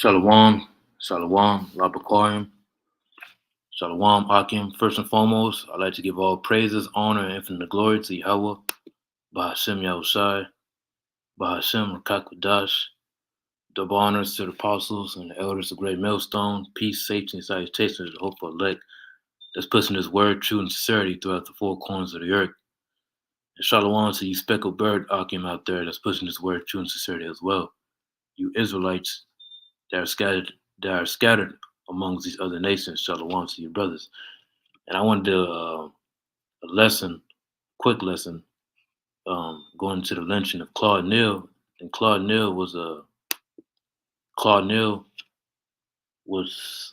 Shalom, Shalom, Labakoyim, Shalom, Akim. First and foremost, I'd like to give all praises, honor, and infinite glory to Yahweh, Bahashem Yahushai, Bahashem Rakakwadash, double honors to the apostles and the elders of Great Millstone, peace, safety, and salutations to the hopeful elect that's pushing his word, true, and sincerity throughout the four corners of the earth. And Shalom to you speckled bird Akim out there that's pushing his word, true, and sincerity as well. You Israelites that are scattered amongst these other nations, Shalom to your brothers. And I wanted to a lesson, quick lesson, going to the lynching of Claude Neal. And Claude Neal was,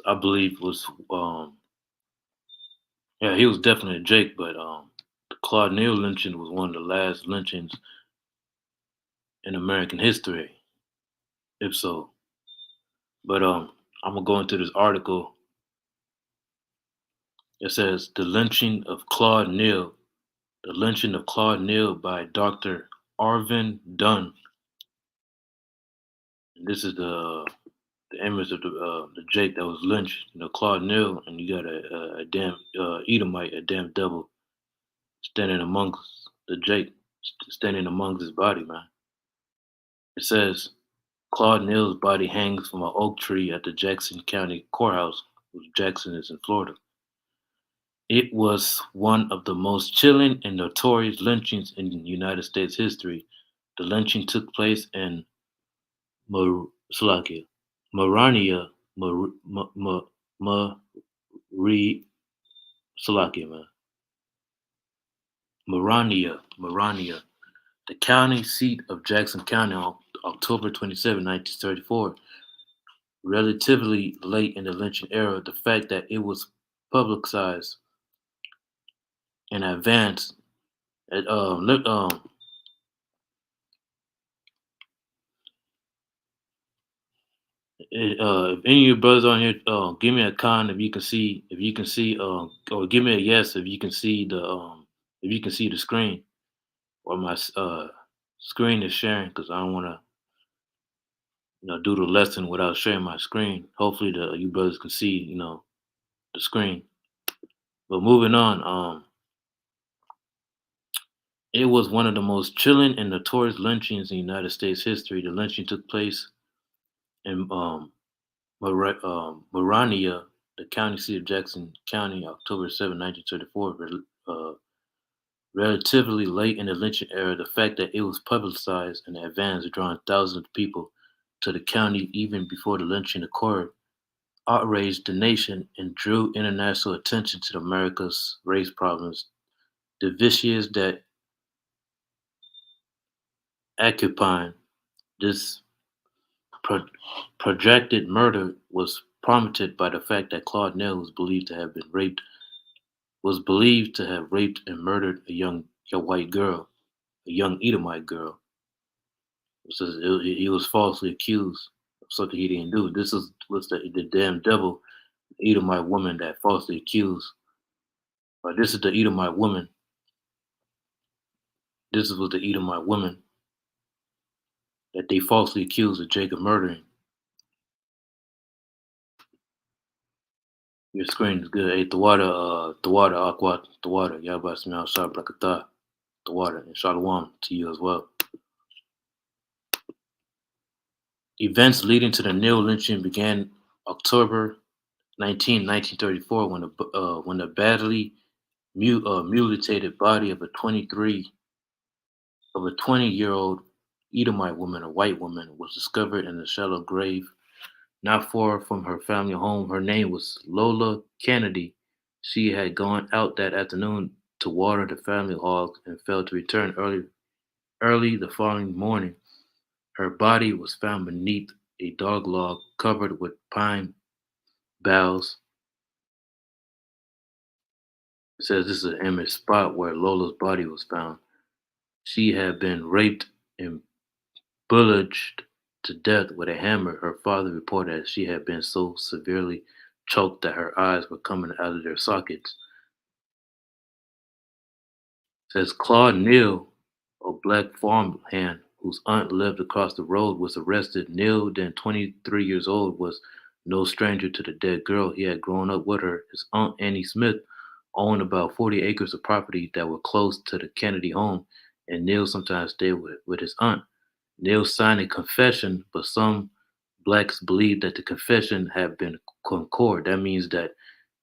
I believe, yeah, he was definitely a Jake, but the Claude Neal lynching was one of the last lynchings in American history, if so. But I'm gonna go into this article. It says the lynching of Claude Neal by Dr. Arvin Dunn. And this is the image of the Jake that was lynched, Claude Neal, and you got a damn Edomite, a damn devil, standing amongst the Jake, standing amongst his body, man. It says Claude Neal's body hangs from an oak tree at the Jackson County Courthouse, which Jackson is in Florida. It was one of the most chilling and notorious lynchings in United States history. The lynching took place in Slovakia, Marania, Marie, Slovakia, man. Marania, the county seat of Jackson County on October 27, 1934. Relatively late in the lynching era, the fact that it was publicized in advance. It, look, if any of your brothers on here, give me a con if you can see, or give me a yes if you can see the screen, or my screen is sharing, because I don't want to do the lesson without sharing my screen. Hopefully, the you brothers can see the screen. But moving on, it was one of the most chilling and notorious lynchings in United States history. The lynching took place in Marania, the county seat of Jackson County, October 7, 1934. Relatively late in the lynching era, the fact that it was publicized in advance, drawing thousands of people to the county even before the lynching occurred, outraged the nation and drew international attention to America's race problems. The vicious that occupying this pro- projected murder was prompted by the fact that Claude Neal was believed to have raped and murdered a white girl, a young Edomite girl. He was falsely accused of something he didn't do. Was the damn devil, Edomite woman that falsely accused. But this is the Edomite woman. Was the Edomite woman that they falsely accused of Jacob murdering. Your screen is good. Hey, the water, Aqua, the water. Yabba Smell Shah Brakatah, the water, and Shalom to you as well. Events leading to the Neal lynching began October 1934, when the badly mutilated body of a 20-year-old Edomite woman, a white woman, was discovered in a shallow grave not far from her family home. Her name was Lola Kennedy. She had gone out that afternoon to water the family hogs and failed to return early the following morning. Her body was found beneath a dog log covered with pine boughs. It says this is an image spot where Lola's body was found. She had been raped and bullied to death with a hammer. Her father reported that she had been so severely choked that her eyes were coming out of their sockets. It says Claude Neal, a black farmhand, whose aunt lived across the road, was arrested. Neal, then 23 years old, was no stranger to the dead girl. He had grown up with her. His aunt, Annie Smith, owned about 40 acres of property that were close to the Kennedy home, and Neal sometimes stayed with his aunt. Neal signed a confession, but some blacks believe that the confession had been concord. That means that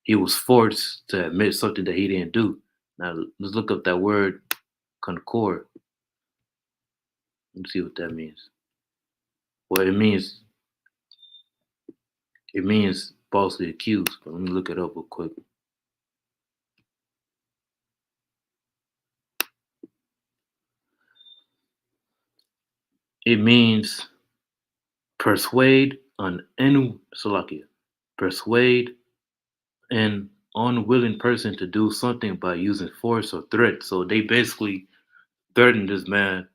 he was forced to admit something that he didn't do. Now let's look up that word concord and see what that means. Well, it means falsely accused. But let me look it up real quick. It means persuade an Salakia. Persuade an unwilling person to do something by using force or threat. So they basically threatened this man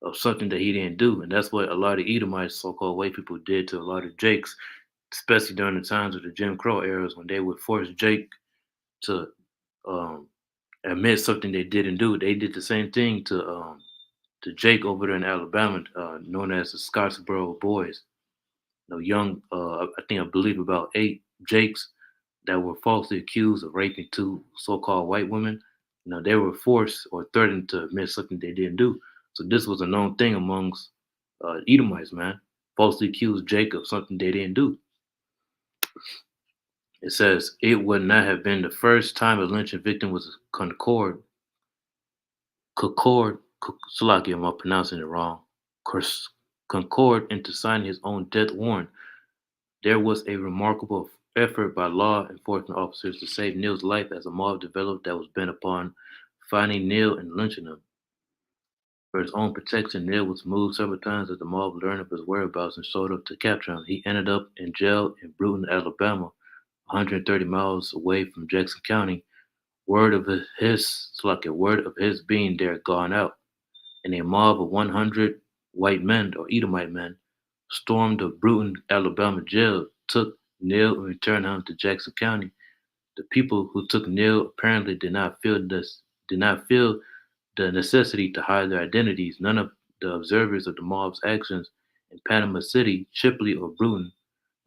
of something that he didn't do. And that's what a lot of Edomites, so called white people, did to a lot of Jakes, especially during the times of the Jim Crow eras when they would force Jake to um, admit something they didn't do. They did the same thing to Jake over there in Alabama, known as the Scottsboro Boys. Young, I believe about 8 Jakes that were falsely accused of raping 2 so-called white women. They were forced or threatened to admit something they didn't do. So this was a known thing amongst Edomites, man. Falsely accused Jake of something they didn't do. It says it would not have been the first time a lynching victim was Salaki, am I pronouncing it wrong? Concord into signing his own death warrant. There was a remarkable effort by law enforcement officers to save Neal's life as a mob developed that was bent upon finding Neal and lynching him. For his own protection, Neal was moved several times as the mob learned of his whereabouts and showed up to capture him. He ended up in jail in Brewton, Alabama, 130 miles away from Jackson County. Word of his being there gone out, and a mob of 100 white men or Edomite men stormed the Brewton, Alabama jail, took Neal and returned him to Jackson County. The people who took Neal apparently did not feel the necessity to hide their identities. None of the observers of the mob's actions in Panama City, Chipley, or Brewton,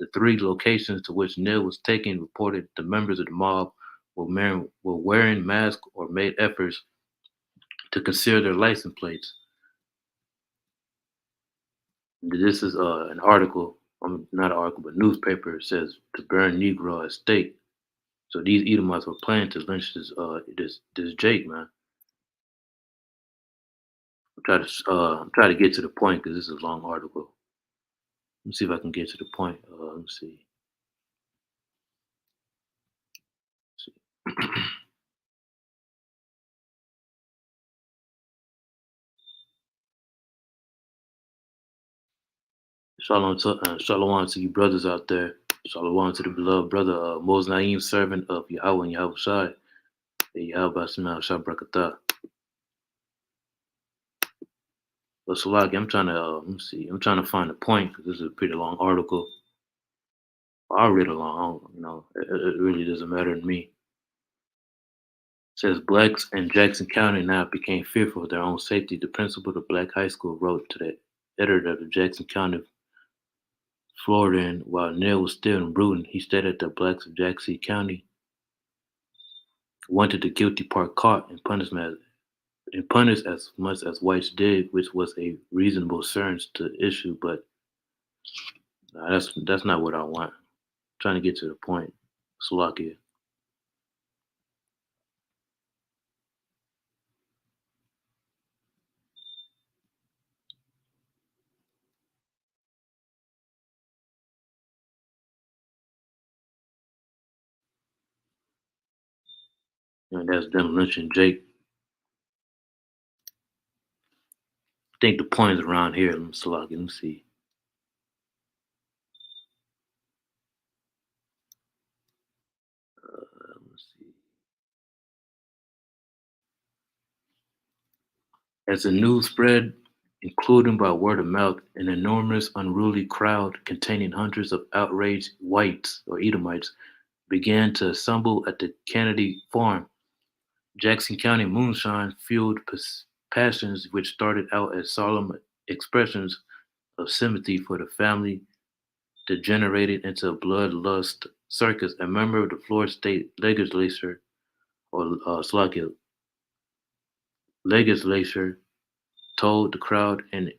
the 3 locations to which Neal was taken, reported the members of the mob were wearing masks or made efforts to conceal their license plates. This is an article, not an article, but newspaper. It says to burn Negro at stake. So these Edomites were planning to lynch this Jake, man. I'm trying to get to the point because this is a long article. Let me see if I can get to the point. Let me see. Shalom to you brothers out there. Shalom to the beloved brother Mos Naim, servant of Yahweh and Yahweh Shai. Yahweh Shai Brakatah. But Salaki, I'm trying to let me see. I'm trying to find a point because this is a pretty long article. I'll read along. It really doesn't matter to me. It says blacks in Jackson County now became fearful of their own safety. The principal of the black high school wrote to the editor of the Jackson County Florida, and while Neal was still in Brewton, he stated that blacks of Jackson County wanted the guilty part caught and punished as much as whites did, which was a reasonable sentence to issue. But that's not what I want. I'm trying to get to the point. Slovakia. And that's them lynching Jake. I think the point is around here. Slovakia. Let me see. Let's see. As the news spread, including by word of mouth, an enormous, unruly crowd containing hundreds of outraged whites or Edomites began to assemble at the Kennedy farm. Jackson County moonshine fueled passions which started out as solemn expressions of sympathy for the family degenerated into a bloodlust circus. A member of the Florida State Legislature, or Slovakia legislature, told the crowd in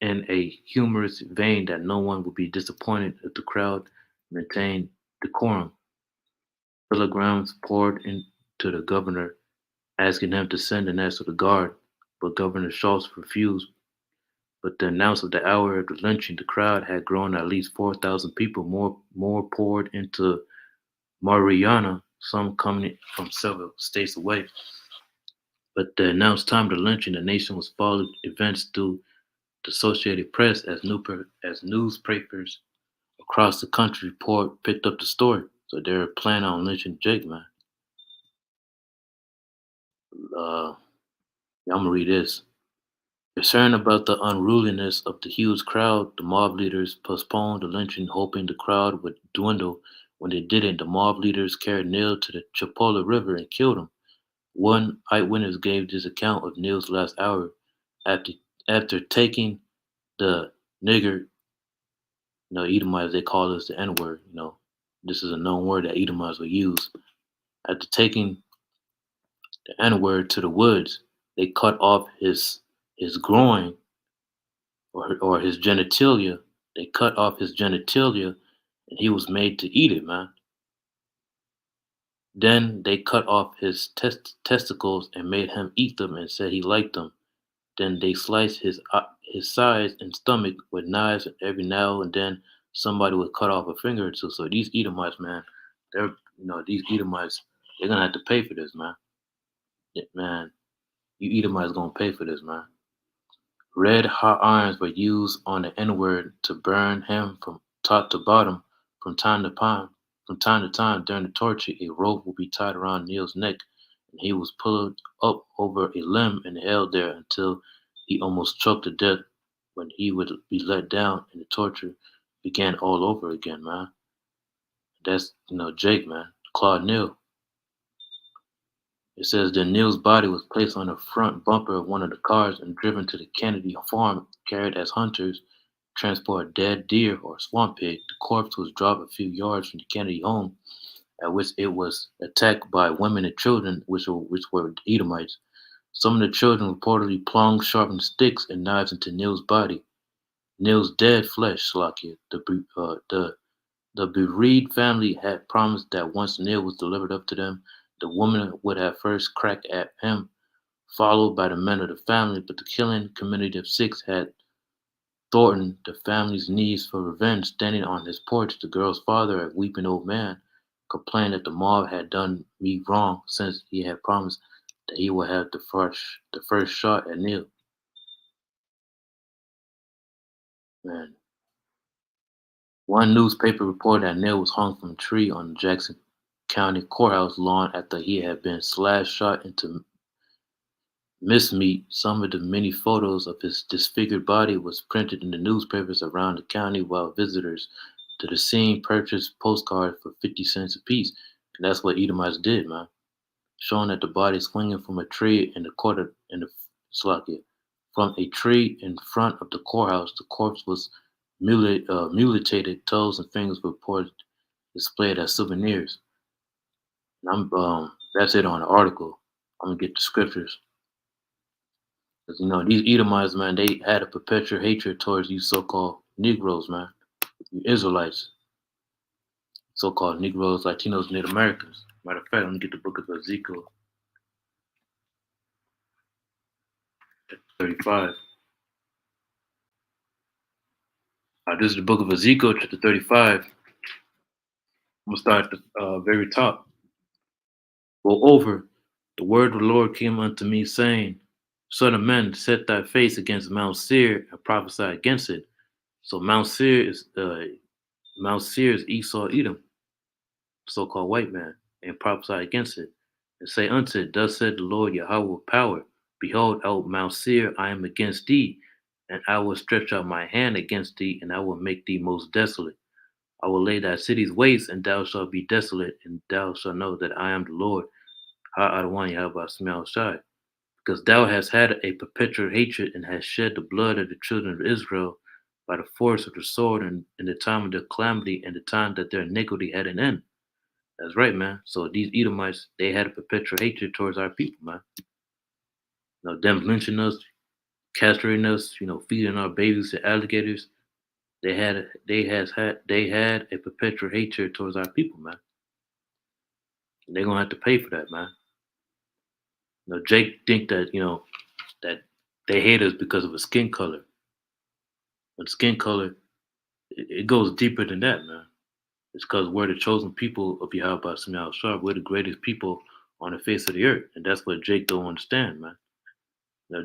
a humorous vein that no one would be disappointed if the crowd maintained decorum. Telegrams poured into the governor asking him to send the National Guard, but Governor Schultz refused. But the announcement of the hour of the lynching, the crowd had grown at least 4,000 people. More poured into Mariana, some coming from several states away. But the announced time of the lynching, the nation was followed events through the Associated Press as newspapers across the country picked up the story. So they're planning on lynching Jake, man. Yeah, I'm gonna read this. Concerned about the unruliness of the huge crowd, the mob leaders postponed the lynching, hoping the crowd would dwindle. When they didn't, the mob leaders carried Neal to the Chipola River and killed him. One eyewitness gave this account of Neal's last hour. After after taking the nigger, Edomites, they call us the N word. This is a known word that Edomites will use. After taking the N word to the woods, they cut off his groin or his genitalia. They cut off his genitalia, and he was made to eat it, man. Then they cut off his testicles and made him eat them, and said he liked them. Then they sliced his sides and stomach with knives, and every now and then somebody would cut off a finger or two. So these Edomites, man, these Edomites, they're gonna have to pay for this, man. Yeah, man, you Edomites gonna pay for this, man. Red hot irons were used on the N-word to burn him from top to bottom. From time to time, during the torture, a rope would be tied around Neal's neck, and he was pulled up over a limb and held there until he almost choked to death. When he would be let down, and the torture began all over again, man. That's Jake, man, Claude Neal. It says that Neal's body was placed on the front bumper of one of the cars and driven to the Kennedy farm, carried as hunters transport a dead deer or swamp pig. The corpse was dropped a few yards from the Kennedy home, at which it was attacked by women and children, which were Edomites. Some of the children reportedly plunged sharpened sticks and knives into Neal's body. Neal's dead flesh, Slakia. The bereaved family had promised that once Neal was delivered up to them, the woman would have first crack at him, followed by the men of the family. But the killing community of six had Thornton, the family's needs for revenge. Standing on his porch, the girl's father, a weeping old man, complained that the mob had done me wrong since he had promised that he would have the first shot at Neal. Man. One newspaper reported that Neal was hung from a tree on the Jackson County Courthouse lawn after he had been shot into mincemeat. Some of the many photos of his disfigured body was printed in the newspapers around the county, while visitors to the scene purchased postcards for 50 cents apiece. And that's what Edomites did, man. Showing that the body swinging from a tree in the quarter in the Slovakia. From a tree in front of the courthouse, the corpse was mutilated. Toes and fingers were displayed as souvenirs. And that's it on the article. I'm gonna get the scriptures. Because these Edomites, man, they had a perpetual hatred towards you so-called Negroes, man. You Israelites, so-called Negroes, Latinos, Native Americans. Matter of fact, let me get the book of Ezekiel 35. This is the book of Ezekiel, chapter 35. I'm gonna start at the very top. Moreover, the word of the Lord came unto me, saying, Son of man, set thy face against Mount Seir and prophesy against it. So Mount Seir is Esau, Edom, so-called white man, and prophesy against it, and say unto it, Thus said the Lord Yahweh with power, Behold, out Mount Seir I am against thee, and I will stretch out my hand against thee, and I will make thee most desolate. I will lay thy cities waste, and thou shalt be desolate, and thou shalt know that I am the Lord, Ha Adonai Yahweh Shai. Because thou hast had a perpetual hatred and hast shed the blood of the children of Israel by the force of the sword in the time of their calamity and the time that their iniquity had an end. That's right, man. So these Edomites, they had a perpetual hatred towards our people, man. Them lynching us, castrating us, feeding our babies to alligators. They had a perpetual hatred towards our people, man. And they're gonna have to pay for that, man. Jake think that that they hate us because of a skin color. But skin color, it goes deeper than that, man. It's because we're the chosen people of Yahweh Shemel Shah. We're the greatest people on the face of the earth, and that's what Jake don't understand, man.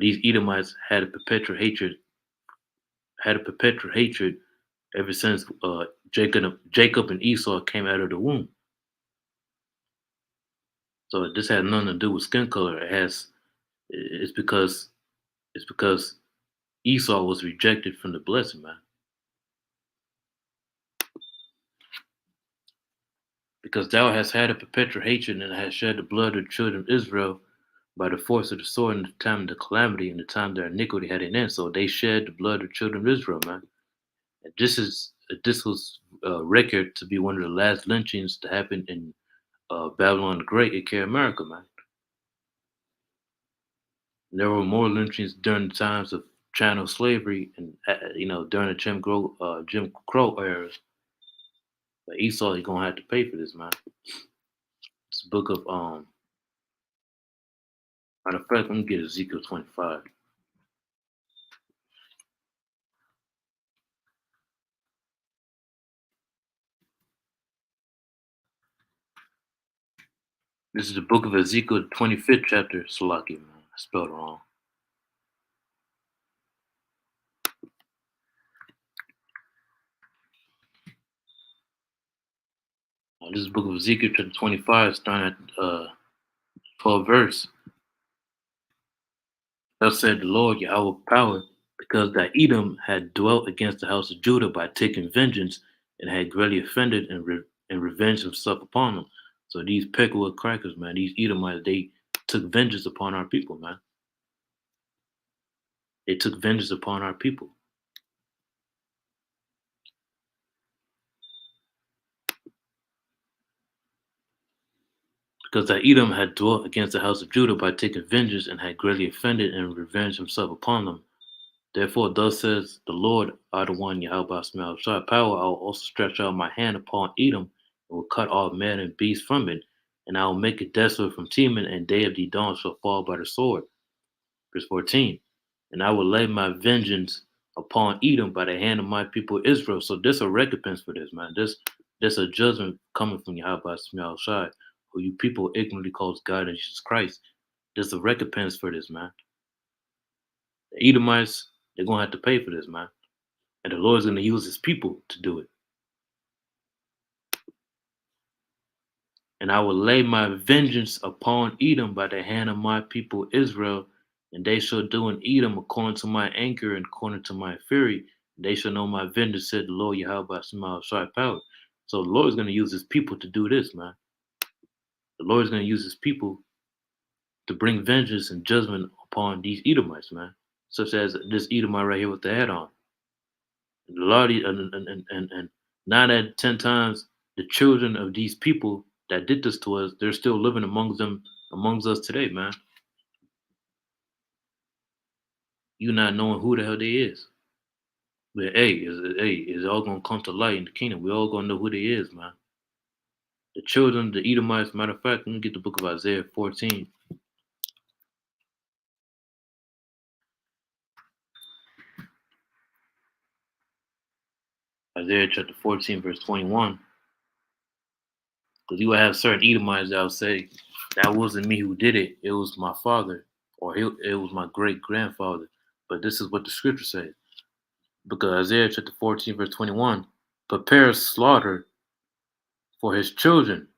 These Edomites had a perpetual hatred ever since Jacob and Esau came out of the womb. So this has nothing to do with skin color. It's because Esau was rejected from the blessing, man. Because thou hast had a perpetual hatred and hast shed the blood of the children of Israel by the force of the sword in the time of the calamity and the time their iniquity had an end. So they shed the blood of the children of Israel, man. And this was a record to be one of the last lynchings to happen in Babylon the Great in America, man. And there were more lynchings during the times of chattel slavery and during the Jim Crow era. But Esau is gonna have to pay for this, man. This book of matter of fact, let me get Ezekiel 25. This is the book of Ezekiel, 25th chapter. Salaki, man. I spelled it wrong. This is the book of Ezekiel, chapter 25, starting at 12th verse. Thus said the Lord Yahweh power, because that Edom had dwelt against the house of Judah by taking vengeance and had greatly offended and revenged himself upon them. So these Pekua crackers, man, these Edomites, they took vengeance upon our people, man. They took vengeance upon our people. Because that Edom had dwelt against the house of Judah by taking vengeance and had greatly offended and revenged himself upon them. Therefore, thus says the Lord, I the one Yahweh Smell Shah power, I will also stretch out my hand upon Edom and will cut all man and beast from it, and I will make it desolate from Teman, and day of the dawn shall fall by the sword. Verse 14. And I will lay my vengeance upon Edom by the hand of my people Israel. So there's a recompense for this, man. There's a judgment coming from Yahweh Smell Shah, who you people ignorantly calls God and Jesus Christ. There's a recompense for this, man. The Edomites, they're gonna have to pay for this, man. And the Lord's gonna use his people to do it. And I will lay my vengeance upon Edom by the hand of my people Israel, and they shall do in Edom according to my anger and according to my fury. They shall know my vengeance, said the Lord Yahweh Shema Shai power. So the Lord is gonna use his people to do this, man. The Lord is gonna use his people to bring vengeance and judgment upon these Edomites, man. Such as this Edomite right here with the head on. And a lot of these, and 9 out of 10 times, the children of these people that did this to us, they're still living amongst us today, man. You not knowing who the hell they is. But it's all gonna come to light in the kingdom. We all gonna know who they is, man. The children, the Edomites, matter of fact, let me get the book of Isaiah 14. Isaiah chapter 14, verse 21. Because you will have certain Edomites that will say, that wasn't me who did it. It was my father, or it was my great grandfather. But this is what the scripture says. Because Isaiah chapter 14, verse 21, prepare slaughter for his children,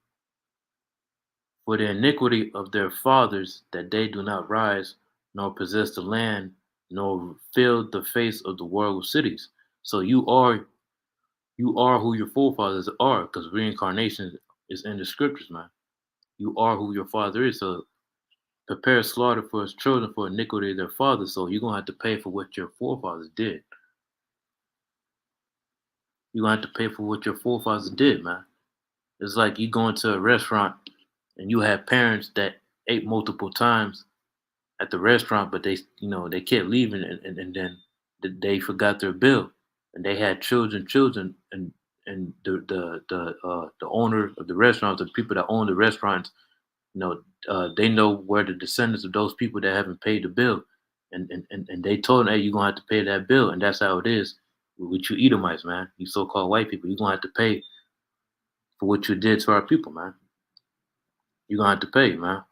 for the iniquity of their fathers, that they do not rise, nor possess the land, nor fill the face of the world with cities. So you are who your forefathers are, because reincarnation is in the scriptures, man. You are who your father is. So prepare slaughter for his children for iniquity of their fathers. So you're gonna have to pay for what your forefathers did. You're gonna have to pay for what your forefathers did, man. It's like you go into a restaurant and you have parents that ate multiple times at the restaurant, but they kept leaving, and then they forgot their bill, and they had children, and the owner of the restaurant, the people that own the restaurants, they know where the descendants of those people that haven't paid the bill, and they told them, hey, you're gonna have to pay that bill, and that's how it is with you Edomites, man. You so-called white people, you're gonna have to pay for what you did to our people, man. You're gonna have to pay, man.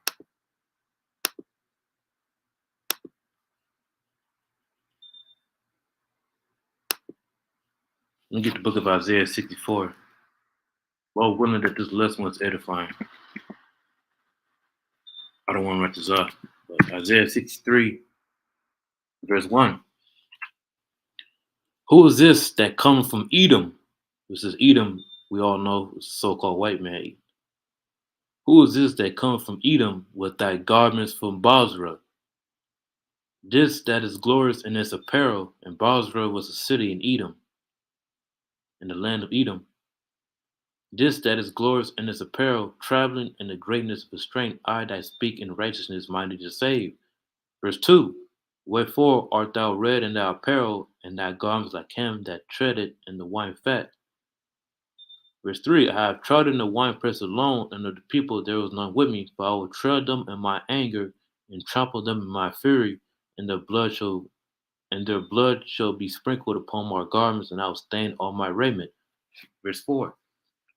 Let me get the book of Isaiah 64. Well, willing that this lesson was edifying. I don't want to write this off. But Isaiah 63, verse 1. Who is this that comes from Edom? This is Edom, we all know, is so-called white man. Who is this that comes from Edom with thy garments from Basra? This that is glorious in its apparel, and Basra was a city in Edom, in the land of Edom. This that is glorious in its apparel, traveling in the greatness of strength, I that speak in righteousness, minded to save. Verse 2. Wherefore art thou red in thy apparel, and thy garments like him that treadeth in the wine fat? Verse 3. I have trodden the winepress alone, and of the people there was none with me, for I will tread them in my anger, and trample them in my fury, and their blood shall be sprinkled upon my garments, and I will stain all my raiment. Verse 4.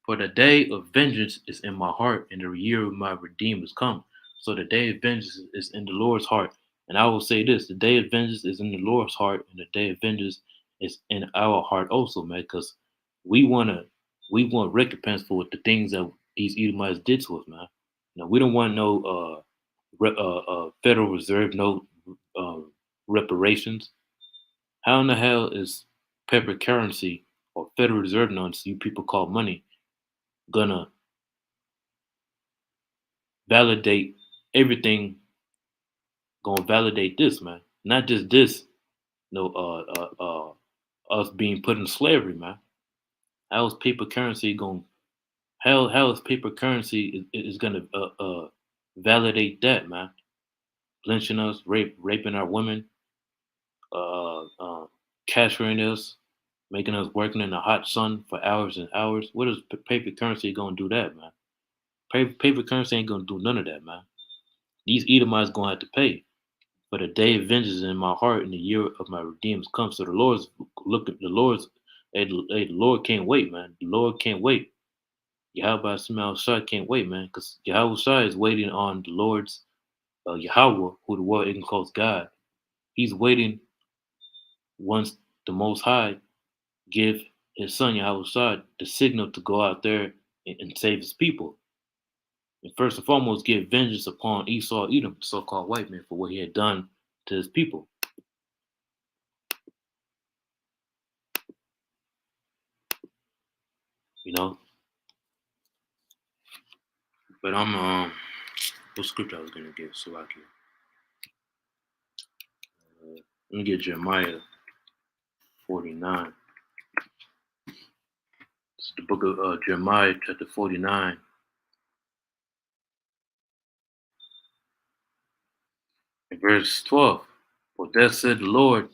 For the day of vengeance is in my heart, and the year of my redeemer is come. So the day of vengeance is in the Lord's heart. And I will say this: the day of vengeance is in the Lord's heart, and the day of vengeance is in our heart also, man, because we wanna we want recompense for what the things that these Edomites did to us, man. We don't want no Federal Reserve no uh, reparations. How in the hell is paper currency or Federal Reserve notes you people call money gonna validate everything, gonna validate this, man? Not just this, no, us being put in slavery, man. How is paper currency going? How is paper currency is gonna validate that, man? Lynching us, raping our women, uh, uh, capturing us, making us working in the hot sun for hours and hours. What is paper currency gonna do that, man? Paper currency ain't gonna do none of that, man. These Edomites gonna have to pay. For the day of vengeance is in my heart, and the year of my redeemer's come. So the Lord's hey, the Lord can't wait, man. The Lord can't wait. Yahweh Shai can't wait, man, because Yahweh Shai is waiting on the Lord's Yahweh, who the world even calls God. He's waiting once the Most High give his son Yahweh Shai the signal to go out there and save his people. And first and foremost, give vengeance upon Esau, Edom, the so-called white man, for what he had done to his people. You know, but what script I was gonna get so I can let me get Jeremiah 49. It's the book of Jeremiah, chapter 49, and verse 12. For thus said the Lord,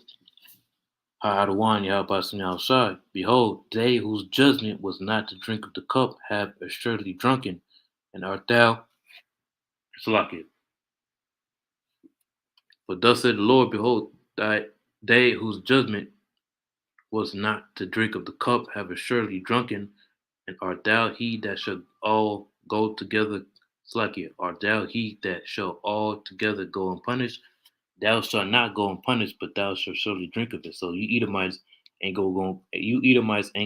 Ha'adawan Yahbasim outside. Behold, they whose judgment was not to drink of the cup have assuredly drunken, and art thou Salaki. For thus said the Lord, behold, that they whose judgment was not to drink of the cup have assuredly drunken, and art thou he that shall all go together Slakia? Art thou he that shall all together go unpunished? Thou shalt not go unpunished, but thou shalt surely drink of it. So you Edomites ain't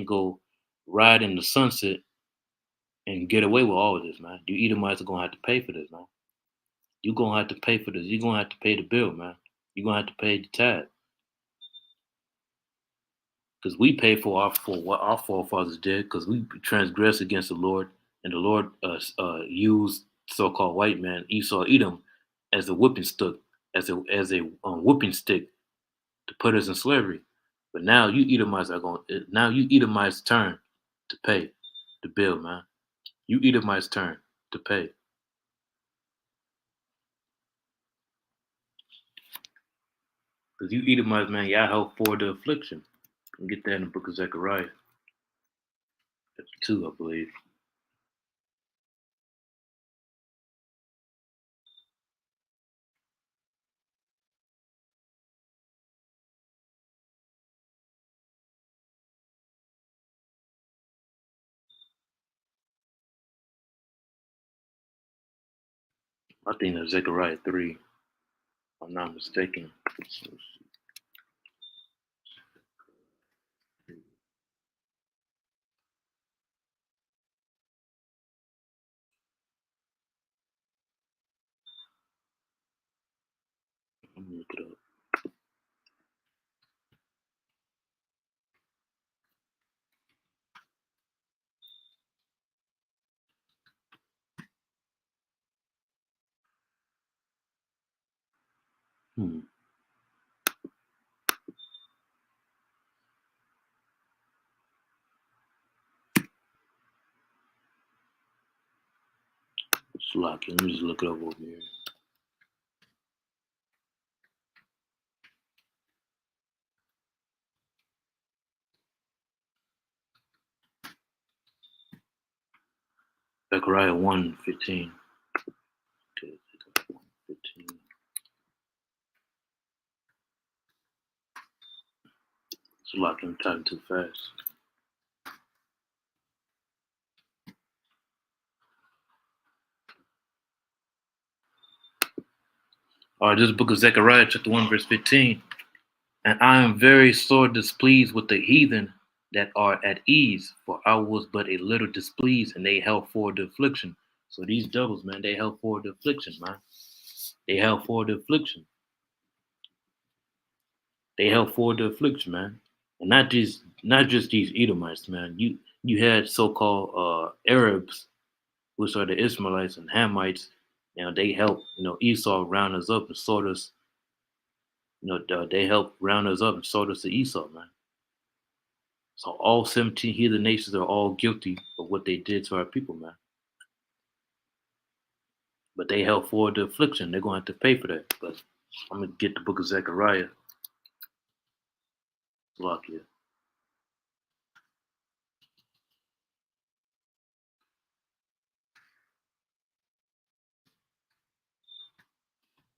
go ride in the sunset and get away with all of this, man. You Edomites are gonna have to pay for this, man. You're gonna have to pay for this. You're gonna have to pay the bill, man. You're gonna have to pay the tab. Because we pay for what our forefathers did, because we transgressed against the Lord, and the Lord used so-called white man Esau Edom as a whipping stick, as a whipping stick to put us in slavery. But now you Edomites are going. Now you Edomites' turn to pay the bill, man. You Edomites' turn to pay. Because you Edomites, man, y'all help for the affliction. You can get that in the book of Zechariah, chapter 2, I believe. I think that's Zechariah 3, if I'm not mistaken. Let me look it up. Hmm. Slocky. Let me just look it up over here. Zechariah 1:15. Okay, Zechariah 1:15. Slocky, I'm typing too fast. All right, this is the book of Zechariah, chapter 1, verse 15. And I am very sore displeased with the heathen that are at ease, for I was but a little displeased, and they held forward the affliction. So these devils, man, they held forward the affliction, man. They held forward the affliction. They held forward the affliction, man. And not just these Edomites, man. You had so-called Arabs, which are the Ishmaelites and Hamites. They helped, Esau round us up and sold us. They helped round us up and sold us to Esau, man. So all 17 heathen nations are all guilty of what they did to our people, man. But they held forward the affliction. They're going to have to pay for that. But I'm going to get the book of Zechariah. Lock here.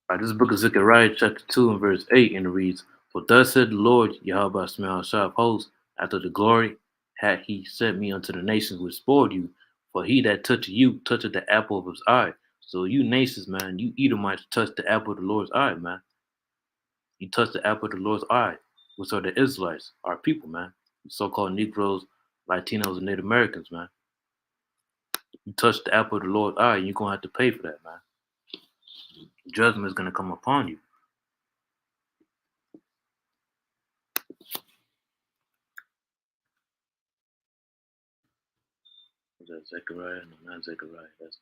All right, this is the book of Zechariah, chapter 2, and verse 8, and it reads, For thus said the Lord, Yahweh Shah of hosts, after the glory had he sent me unto the nations which spoiled you, for he that touched you touched the apple of his eye. So you nations, man, you Edomites touch the apple of the Lord's eye, man. You touch the apple of the Lord's eye, which are the Israelites, our people, man. So-called Negroes, Latinos, and Native Americans, man. You touch the apple of the Lord's eye, and you're gonna have to pay for that, man. Judgment is gonna come upon you. Is that Zechariah? No, not Zechariah. That's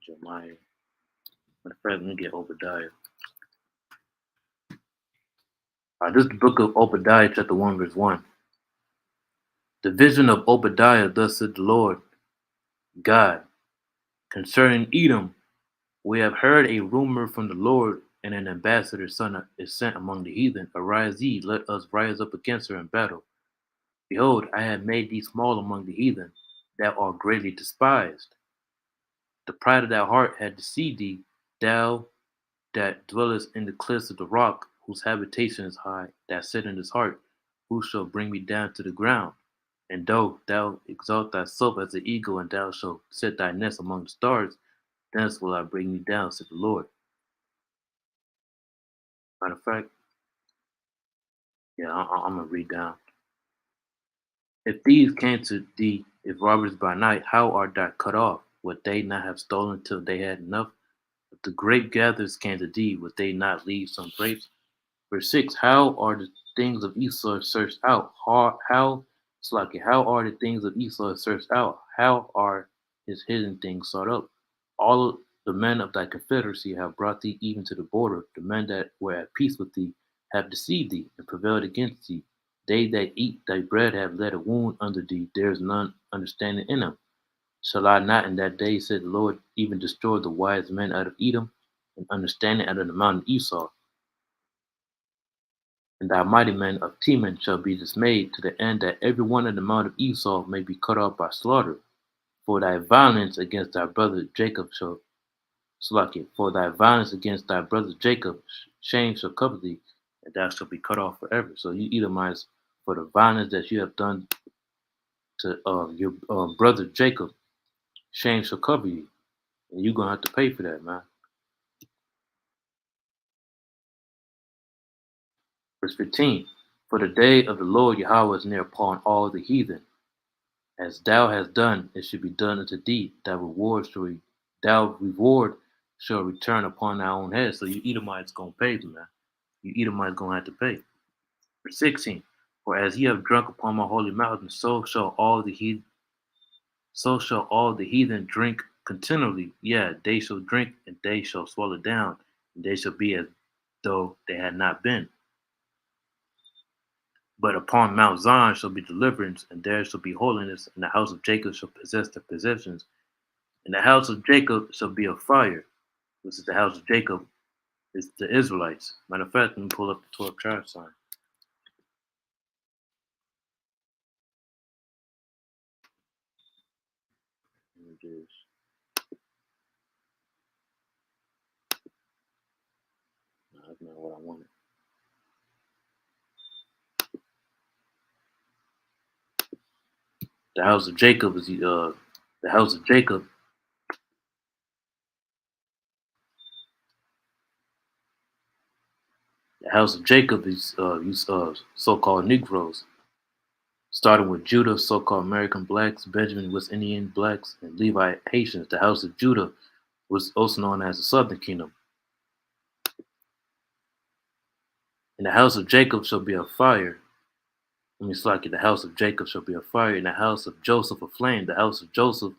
Jeremiah. Matter of fact, let me get Obadiah. This is the book of Obadiah, chapter 1, verse 1. The vision of Obadiah, thus said the Lord God, concerning Edom, we have heard a rumor from the Lord, and an ambassador's son is sent among the heathen. Arise ye, let us rise up against her in battle. Behold, I have made thee small among the heathen, thou art greatly despised. The pride of thy heart hath deceived thee, thou that dwellest in the cliffs of the rock, whose habitation is high, that said in his heart, who shall bring me down to the ground? And though thou exalt thyself as an eagle, and thou shalt set thy nest among the stars, thence will I bring thee down, said the Lord. Matter of fact, yeah, I'm gonna read down. If thieves came to thee, if robbers by night, how art thou cut off? Would they not have stolen till they had enough? If the grape gatherers came to thee, would they not leave some grapes? Verse 6, how are the things of Esau searched out? How are the things of Esau searched out? How are his hidden things sought up? All The men of thy confederacy have brought thee even to the border. The men that were at peace with thee have deceived thee and prevailed against thee. They that eat thy bread have led a wound under thee. There is none understanding in them. Shall I not in that day, said the Lord, even destroy the wise men out of Edom and understanding out of the mountain Esau? And thy mighty men of Teman shall be dismayed, to the end that every one of the mount of Esau may be cut off by slaughter. For thy violence against thy brother Jacob shall slake it. For thy violence against thy brother Jacob, shame shall cover thee, and thou shalt be cut off forever. So you Edomites, for the violence that you have done to your brother Jacob, shame shall cover you, and you're gonna have to pay for that, man. Verse 15. For the day of the Lord Yahweh is near upon all the heathen. As thou hast done, it should be done unto thee. Thy reward shall return upon thy own head. So you Edomites gonna pay, man. You Edomites gonna have to pay. Verse 16. For as ye have drunk upon my holy mountain, so shall all the heathen drink continually. Yeah, they shall drink and they shall swallow down, and they shall be as though they had not been. But upon Mount Zion shall be deliverance, and there shall be holiness, and the house of Jacob shall possess their possessions. And the house of Jacob shall be a fire, which is the house of Jacob, is the Israelites. Matter of fact, let me pull up the 12 tribe sign. No, that's not what I wanted. The house of Jacob is the house of Jacob. The house of Jacob is so-called Negroes, starting with Judah, so-called American blacks, Benjamin West Indian blacks, and Levite Haitians. The house of Judah was also known as the Southern Kingdom. And the house of Jacob shall be a fire. Let me slack it. The house of Jacob shall be a fire, and the house of Joseph a flame. The house of Joseph,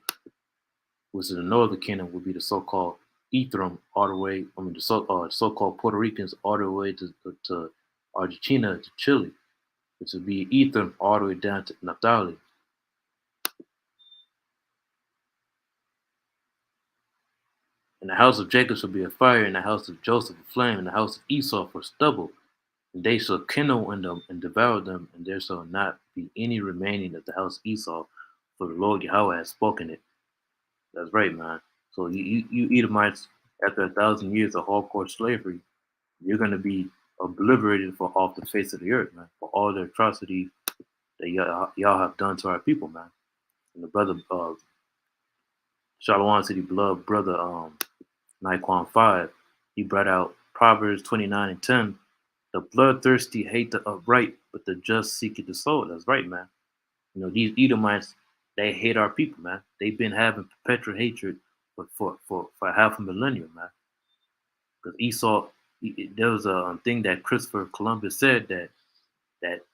which is the northern kingdom, would be the so-called Ephraim, all the way. I mean, the so-called Puerto Ricans, all the way to Argentina, to Chile, which would be Ephraim, all the way down to Naphtali. And the house of Jacob shall be a fire, and the house of Joseph a flame, and the house of Esau for stubble. And they shall kindle in them and devour them, and there shall not be any remaining of the house of Esau, for the Lord Yahweh has spoken it. That's right, man. So you Edomites, after 1,000 years of hardcore slavery, you're gonna be obliterated for off the face of the earth, man, for all the atrocities that y'all have done to our people, man. And the brother Shalom City blood brother Naquan 5, he brought out Proverbs 29:10. The bloodthirsty hate the upright, but the just seek the soul. That's right, man. You know, these Edomites, they hate our people, man. They've been having perpetual hatred for half a millennium, man. Because Esau, there was a thing that Christopher Columbus said that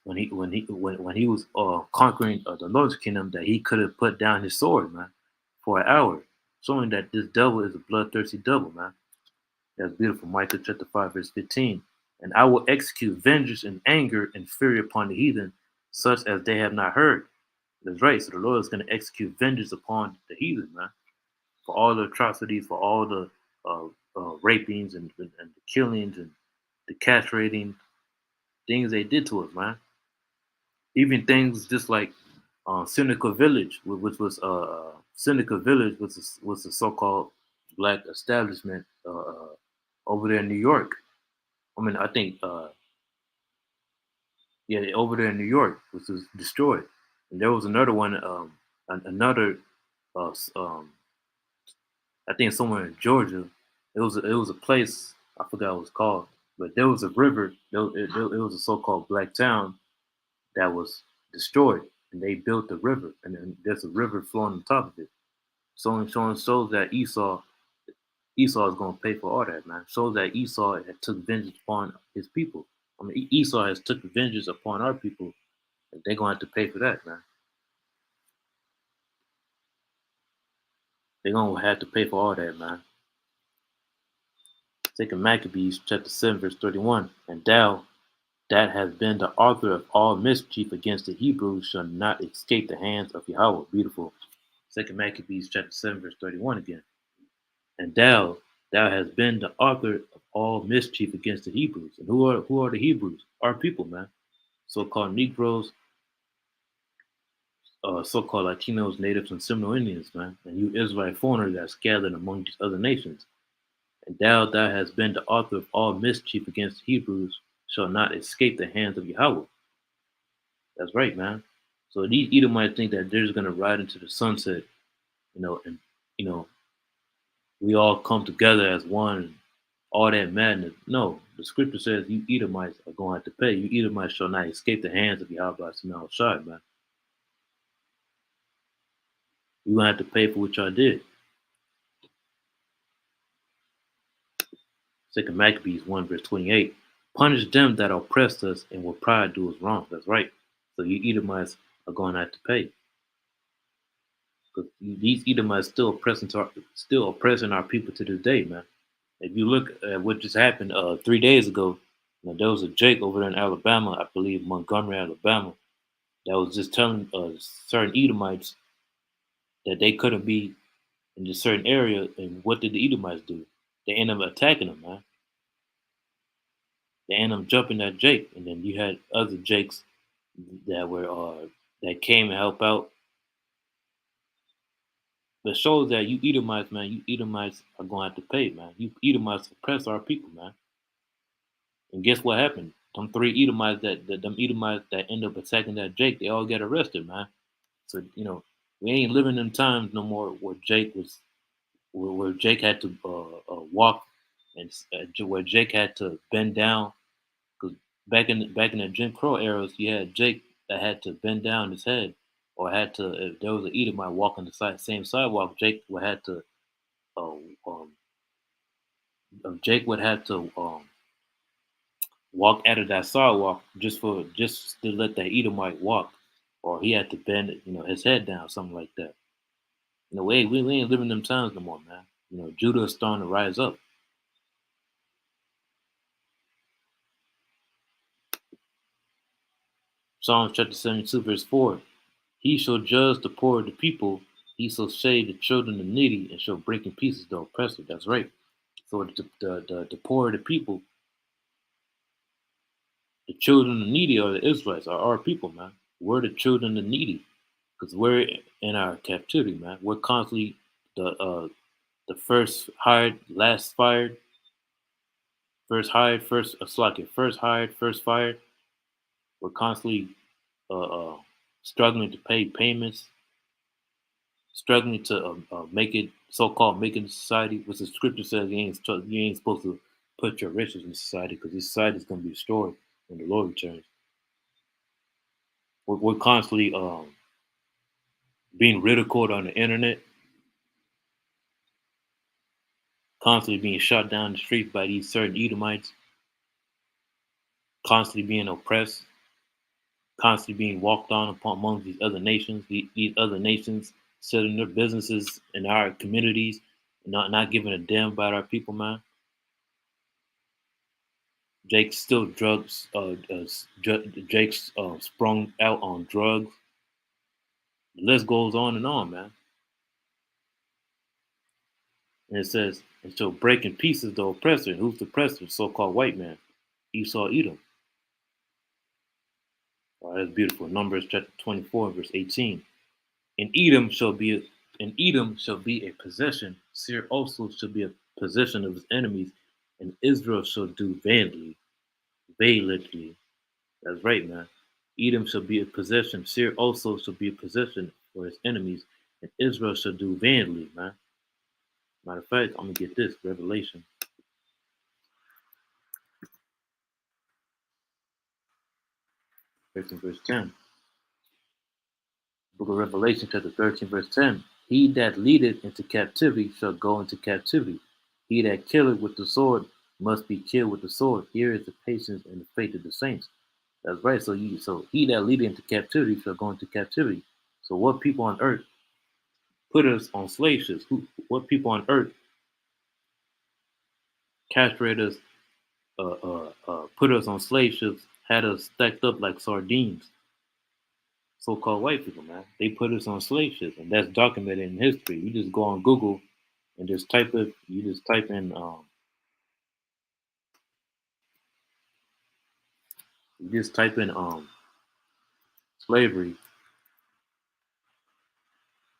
when he was conquering the Northern Kingdom, that he could have put down his sword, man, for an hour, showing that this devil is a bloodthirsty devil, man. That's beautiful. Micah chapter 5, verse 15. And I will execute vengeance and anger and fury upon the heathen, such as they have not heard. That's right. So the Lord is going to execute vengeance upon the heathen, man, for all the atrocities, for all the rapings and the killings and the castrating things they did to us, man. Even things just like Seneca Village, which was Seneca Village, was a so-called black establishment over there in New York. I mean, I think, yeah, over there in New York, which was destroyed. And there was another one, another, um, I think somewhere in Georgia. It was a place I forgot what it was called, but there was a river. It was a so-called black town that was destroyed, and they built a river, and then there's a river flowing on top of it. Showing shows that Esau is going to pay for all that, man. Shows that Esau had took vengeance upon his people. I mean, Esau has took vengeance upon our people, and they're going to have to pay for that, man. They're going to have to pay for all that, man. Second Maccabees chapter 7, verse 31. And thou that has been the author of all mischief against the Hebrews shall not escape the hands of Yahweh. Beautiful. Second Maccabees chapter 7, verse 31 again. And thou hast been the author of all mischief against the Hebrews. And who are the Hebrews? Our people, man. So-called Negroes, so-called Latinos, natives, and Seminole Indians, man. And you Israelite foreigners that are scattered among these other nations. And thou hast been the author of all mischief against the Hebrews shall not escape the hands of Yahweh. That's right, man. So these Edomites think that they're just gonna ride into the sunset, and you know, we all come together as one, and all that madness. No, the scripture says you Edomites are going to have to pay. You Edomites shall not escape the hands of Yahweh Shai, man. You're gonna have to pay for what y'all did. Second Maccabees 1 verse 28. Punish them that oppressed us and will pride do us wrong. That's right. So you Edomites are going to have to pay. Because these Edomites still oppressing our people to this day, man. If you look at what just happened 3 days ago, there was a Jake over there in Alabama, I believe Montgomery, Alabama, that was just telling certain Edomites that they couldn't be in this certain area. And what did the Edomites do? They ended up attacking them, man. They ended up jumping that Jake, and then you had other Jakes that were that came and help out. But shows that you Edomites, man, you Edomites are going to have to pay, man. You Edomites oppress our people, man. And guess what happened? Them three Edomites them Edomites that end up attacking that Jake, they all get arrested, man. So we ain't living in times no more where Jake had to walk, and where Jake had to bend down. Because back in the Jim Crow eras, you had Jake that had to bend down his head, or had to if there was an Edomite walking the same sidewalk, uh, um, Jake would have to walk out of that sidewalk just to let that Edomite walk, or he had to bend his head down, something like that. We ain't living them times no more, man. Judah is starting to rise up. Psalms chapter 72, verse 4. He shall judge the poor of the people, he shall save the children of the needy, and shall break in pieces the oppressor. That's right. So the poor of the people, the children of the needy are the Israelites, are our people, man. We're the children of the needy. Because we're in our captivity, man. We're constantly the first hired, last fired, first hired, first hired, first fired. We're constantly struggling to pay payments, struggling to make it so-called make it in society, which the scripture says you ain't supposed to put your riches in society because this society is going to be destroyed when the Lord returns. We're constantly being ridiculed on the internet, constantly being shot down the streets by these certain Edomites, constantly being oppressed, constantly being walked on upon among these other nations. These other nations setting their businesses in our communities, not giving a damn about our people, man. Jake's still drugs. Jake's sprung out on drugs. The list goes on and on, man. And it says, and so break in pieces the oppressor. And who's the oppressor? So-called white man. Esau, Edom. Oh, that's beautiful. Numbers chapter 24, verse 18. And Edom shall be a possession. Seir also shall be a possession of his enemies, and Israel shall do valiantly. That's right, man. Edom shall be a possession. Seir also shall be a possession for his enemies, and Israel shall do valiantly, man. Matter of fact, I'm gonna get this Revelation 13, verse 10. Book of Revelation, chapter 13, verse 10. He that leadeth into captivity shall go into captivity. He that killeth with the sword must be killed with the sword. Here is the patience and the faith of the saints. That's right. So he that leadeth into captivity shall go into captivity. So what people on earth put us on slave ships? What people on earth castrate us, put us on slave ships, had us stacked up like sardines. So-called white people, man. They put us on slave ships, and that's documented in history. You just go on Google and just type it. You just type in, you just type in slavery,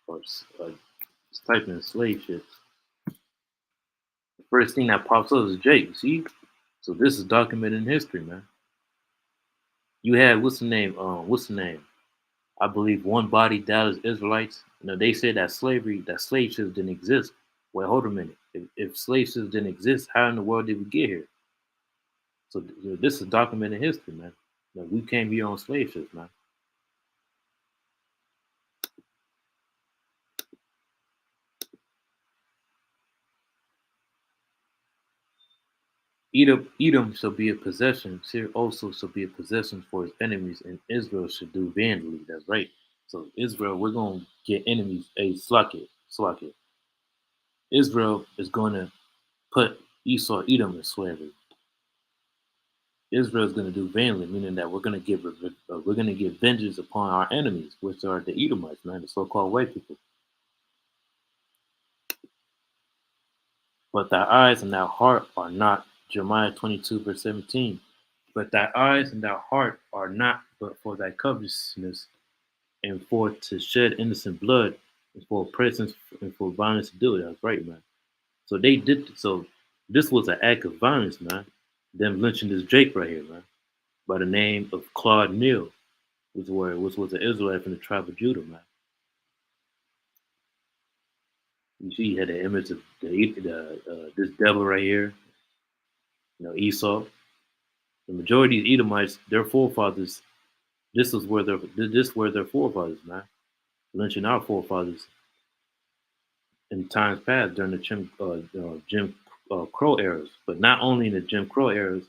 or just type in slave ships. The first thing that pops up is Jake. See, so this is documented in history, man. You had what's the name? What's the name? I believe one body Dallas Israelites. You know, they said that slavery, that slave ships didn't exist. Well, hold a minute. If slave ships didn't exist, how in the world did we get here? So this is documented history, man. Like, we came here on slave ships, man. Edom shall be a possession. Seir also shall be a possession for his enemies, and Israel should do vandally. That's right. So Israel, we're gonna get enemies. Hey, slack it. Israel is gonna put Esau, Edom in slavery. Israel is gonna do vandally, meaning that we're gonna give vengeance upon our enemies, which are the Edomites, man, the so-called white people. But thy eyes and thy heart are not, Jeremiah 22, verse 17. But thy eyes and thy heart are not but for thy covetousness, and for to shed innocent blood, and for presence and for violence to do it. That's right, man. So they did, so this was an act of violence, man. Them lynching this Jake right here, man, by the name of Claude Neal, which was an Israelite from the tribe of Judah, man. You see, he had the image of this devil right here, Esau. The majority of Edomites, their forefathers, this were their forefathers, man, lynching our forefathers in times past during the Jim Crow eras. But not only in the Jim Crow eras,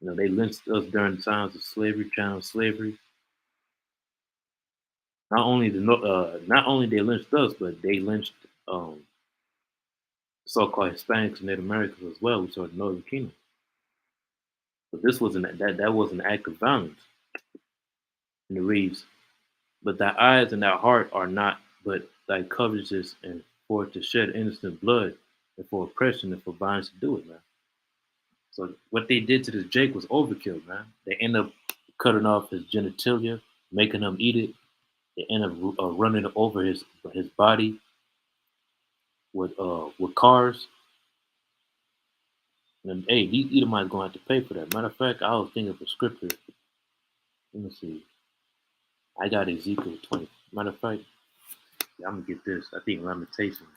they lynched us during the times of slavery, chattel slavery. Not only they lynched us, but they lynched so-called Hispanics and Native Americans as well, which are the Northern Kingdom. But this was that was an act of violence. And it reads, "But thy eyes and thy heart are not, but thy covetousness, and for to shed innocent blood, and for oppression, and for violence to do it, man." So what they did to this Jake was overkill, man. They end up cutting off his genitalia, making him eat it. They end up running over his body with cars. And hey, these Edomites gonna have to pay for that. Matter of fact, I was thinking of a scripture. Let me see. I got Ezekiel 20. Matter of fact, yeah, I'm gonna get this. I think Lamentations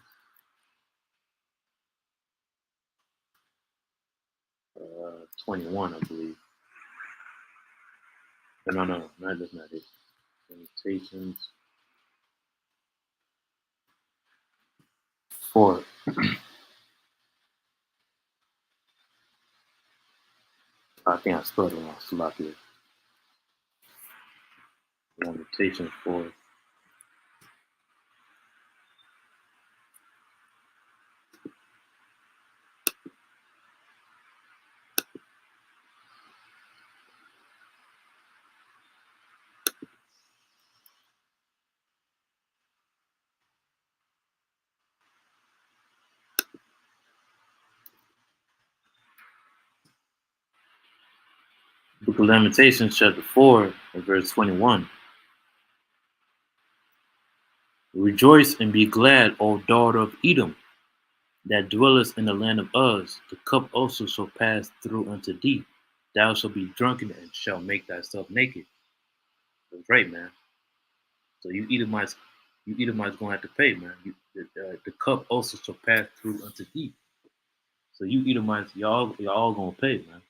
21, I believe. No, that's not it. Lamentations 4. I think I spelled it wrong. Sloppy. Lamentations 4. Book of Lamentations, chapter 4, and verse 21. Rejoice and be glad, O daughter of Edom, that dwellest in the land of Uz. The cup also shall pass through unto thee. Thou shalt be drunken and shalt make thyself naked. That's right, man. So you Edomites gonna have to pay, man. The cup also shall pass through unto thee. So you Edomites, y'all gonna pay, man.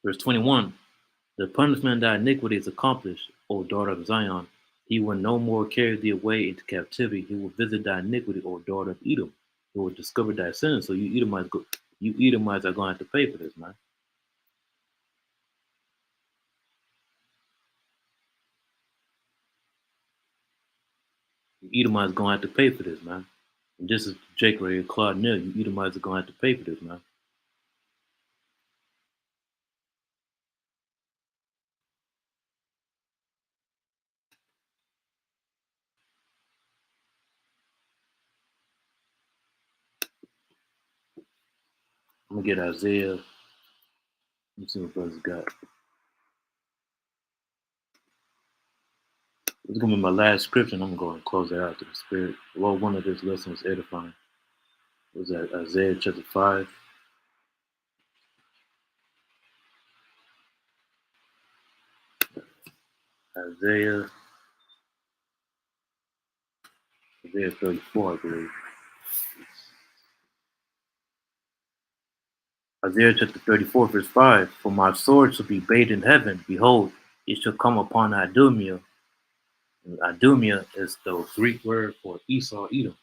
Verse 21. The punishment of thy iniquity is accomplished, O daughter of Zion. He will no more carry thee away into captivity. He will visit thy iniquity, O daughter of Edom. He will discover thy sins. So you Edomites are gonna have to pay for this, man. You Edomites gonna have to pay for this, man. And this is Jake right here, Claude Neal. You Edomites are gonna have to pay for this, man. I'm gonna get Isaiah. Let me see what brothers got. It's gonna be my last scripture, and I'm gonna go and close it out to the spirit. Lord, one of this lesson was edifying. It was at Isaiah chapter 5. Isaiah, Isaiah 34, I believe. Isaiah chapter 34, verse 5. For my sword shall be bathed in heaven. Behold, it shall come upon Idumea. And Idumea is the Greek word for Esau, Edom.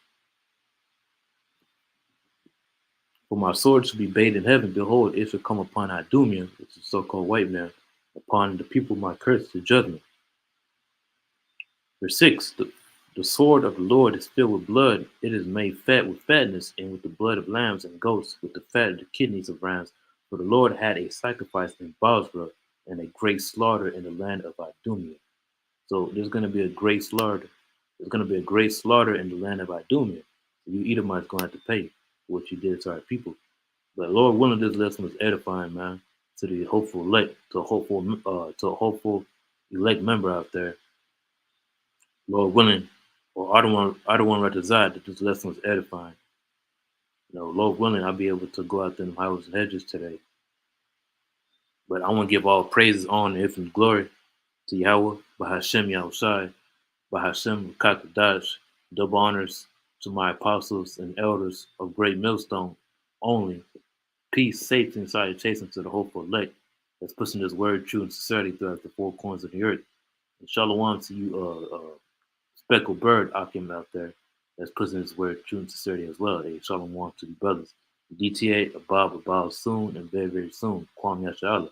For my sword shall be bathed in heaven. Behold, it shall come upon Idumea, which is so called white man, upon the people of my curse to judgment. Verse 6. The sword of the Lord is filled with blood. It is made fat with fatness, and with the blood of lambs and goats, with the fat of the kidneys of rams. For the Lord had a sacrifice in Bozrah, and a great slaughter in the land of Idumea. So there's going to be a great slaughter. There's going to be a great slaughter in the land of Idumea. So you Edomites going to have to pay for what you did to our people. But Lord willing, this lesson was edifying, man, to the hopeful elect, to a hopeful elect member out there. Lord willing, or I don't want to reside that this lesson was edifying. You know, Lord willing, I'll be able to go out there in the highways and hedges today. But I want to give all praises, honor, and infinite glory to Yahweh, Bahashem Yahushai, Bahashem Kakadash, double honors to my apostles and elders of Great Millstone only. Peace, safety, and salutation to the hopeful elect that's pushing this word true and sincerity throughout the four corners of the earth. And shalom to you, speckled bird Akim out there that's pushing his word true and sincerity as well. Hey, shalom to the brothers. DTA, Abab, soon, and very, very soon. Kwam Yashala.